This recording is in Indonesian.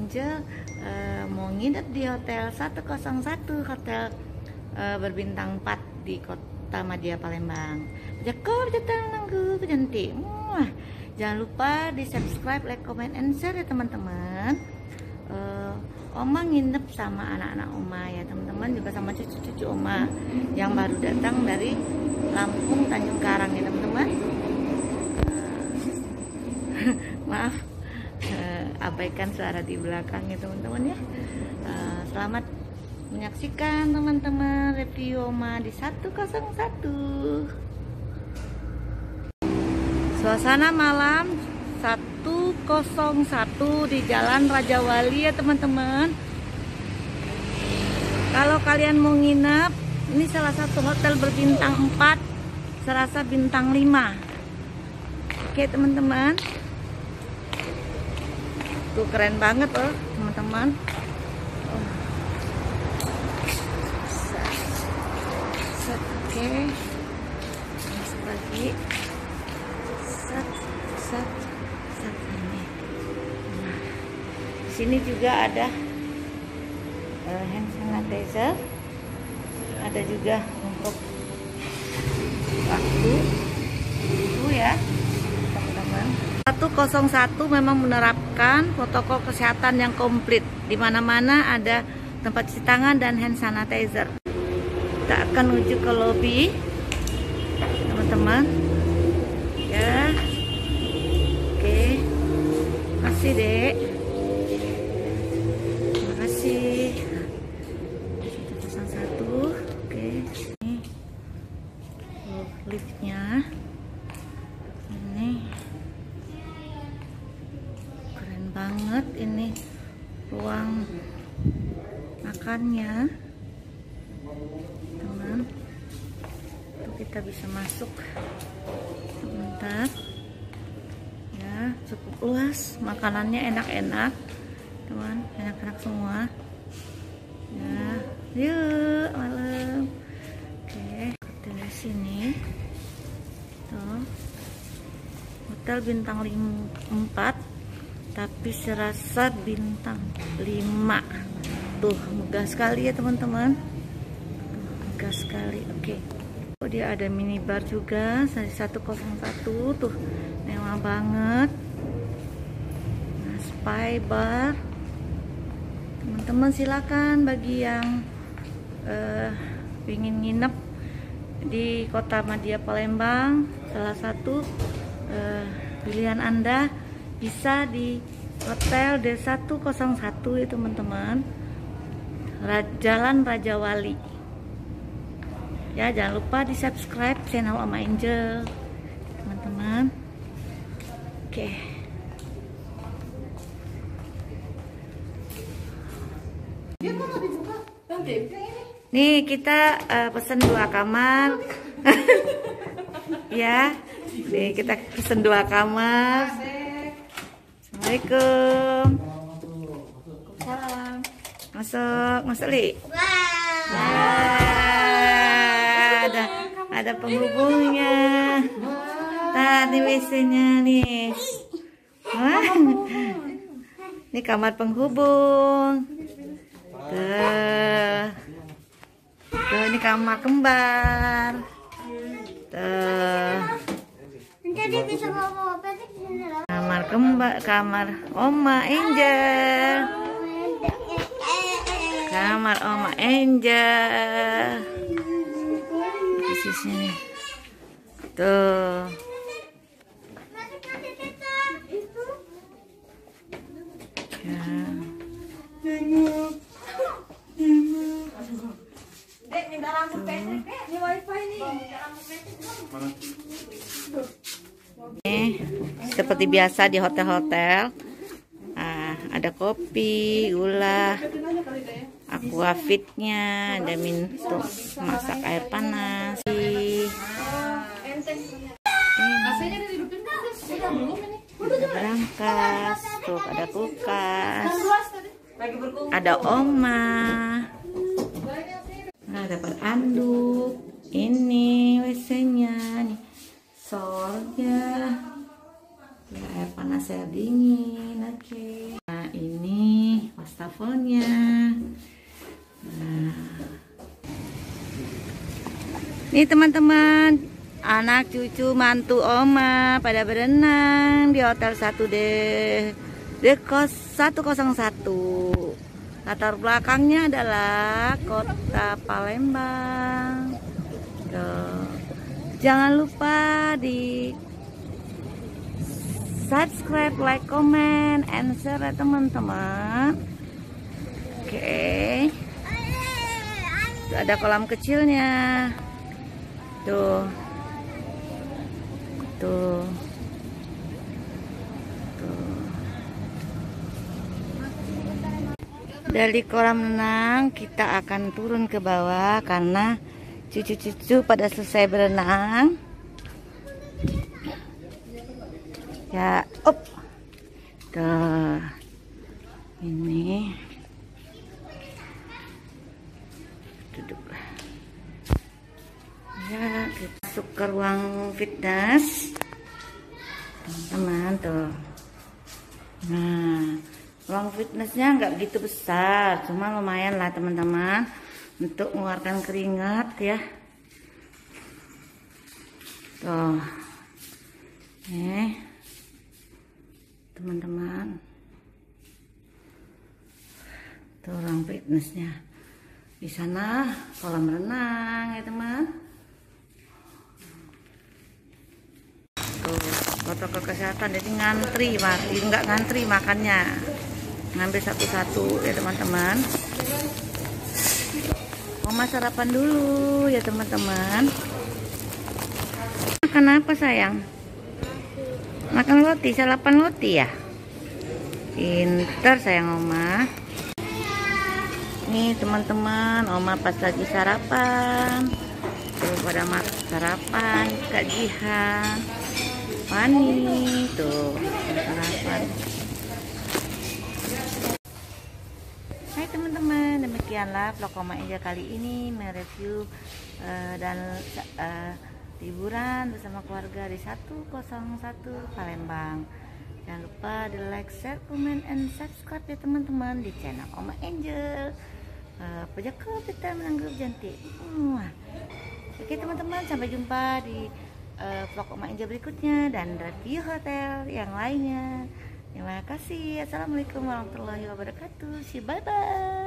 Angel mau nginep di Hotel 101, hotel berbintang 4 di Kota Madia Palembang. Jakor nanggu cantik. Wah, jangan lupa di subscribe, like, comment, and share ya teman-teman. Oma nginep sama anak-anak Oma ya teman-teman, juga sama cucu-cucu Oma yang baru datang dari Lampung Tanjung Karang ya teman-teman. Maaf, abaikan suara di belakang ya teman-teman ya. Selamat menyaksikan teman-teman review Oma di 101. Suasana malam 101 di Jalan Raja Wali ya teman-teman. Kalau kalian mau nginep, ini salah satu hotel berbintang 4, serasa bintang 5. Oke teman-teman, tuh keren banget loh teman-teman. Oke, masuk lagi. Ini. Nah, di sini juga ada hand sanitizer, ada juga untuk waktu itu ya teman-teman. 101 memang menerapkan protokol kesehatan yang komplit. Di mana-mana ada tempat cuci tangan dan hand sanitizer. Kita akan menuju ke lobi teman-teman ya. Oke, makasih dek, makasih. 101. Oke, ini liftnya, ini keren banget. Ini ruang makannya teman, tuh kita bisa masuk sebentar ya. Cukup luas, makanannya enak-enak teman, enak-enak semua ya. Yuk malam. Oke, di sini tuh hotel bintang 4 tapi serasa bintang 5. Tuh megah sekali ya teman-teman, megah sekali. Oke, oh, dia ada minibar juga dari 101 tuh, mewah banget. Nah, spy bar teman-teman, silakan bagi yang ingin nginep di Kota Madia Palembang, salah satu pilihan Anda bisa di Hotel D101 ya teman-teman, Jalan Raja Wali ya. Jangan lupa di subscribe channel Oma Angel teman-teman. Oke, nih kita pesen 2 kamar ya. Nih kita pesen 2 kamar. Assalamualaikum. Salam. Masuk Li. Ada penghubungnya. Tadi WC-nya nih. Wah. Ini kamar penghubung. Tuh, ini kamar kembar. Tuh. Kamar kembar, kamar Oma Angel. Kamar Oma Angel. Di sini. Tuh. Ya. Seperti biasa di hotel-hotel, ada kopi, gula, aquafitnya, ada minum masak air panas. Berangkas, tuh ada kulkas, ada Oma. Nah, dapat anduk. Ini WC-nya nih, showernya ya, air panas air dingin. Oke, nah ini wastafelnya. Nah. Nih teman-teman, anak cucu mantu oma pada berenang di Hotel 1D Kos 101. Latar belakangnya adalah kota Palembang. Tuh. Jangan lupa di subscribe, like, comment, and share ya teman-teman. Oke. Tuh, ada kolam kecilnya. Tuh. Tuh. Tuh. Dari kolam renang kita akan turun ke bawah karena cucu-cucu pada selesai berenang. Ya, up. Tuh. Ini. Duduk. Ya, kita masuk ke ruang fitness. Teman-teman tuh. Nah, ruang fitnessnya nggak begitu besar, cuma lumayan lah teman-teman untuk mengeluarkan keringat ya. Tuh. Nih. Teman-teman, tuh ruang fitnessnya. Di sana kolam renang ya teman. Tuh protokol kesehatan, jadi ngantri, nggak ngantri makannya, ngambil satu-satu ya teman-teman. Oma sarapan dulu ya teman-teman. Makan apa sayang? Makan roti, sarapan roti ya. Pinter sayang oma. Nih teman-teman, oma pas lagi sarapan. Tuh pada makan sarapan, Kak Jihan, Fani, tuh sarapan. Hai teman-teman, demikianlah vlog Oma Angel kali ini mereview dan liburan bersama keluarga di 101 Palembang. Jangan lupa di like, share, comment, and subscribe ya teman-teman di channel Oma Angel. Pejako kita menanggap cantik. Oke teman-teman, sampai jumpa di vlog Oma Angel berikutnya dan review hotel yang lainnya. Terima kasih. Assalamualaikum warahmatullahi wabarakatuh. Bye bye.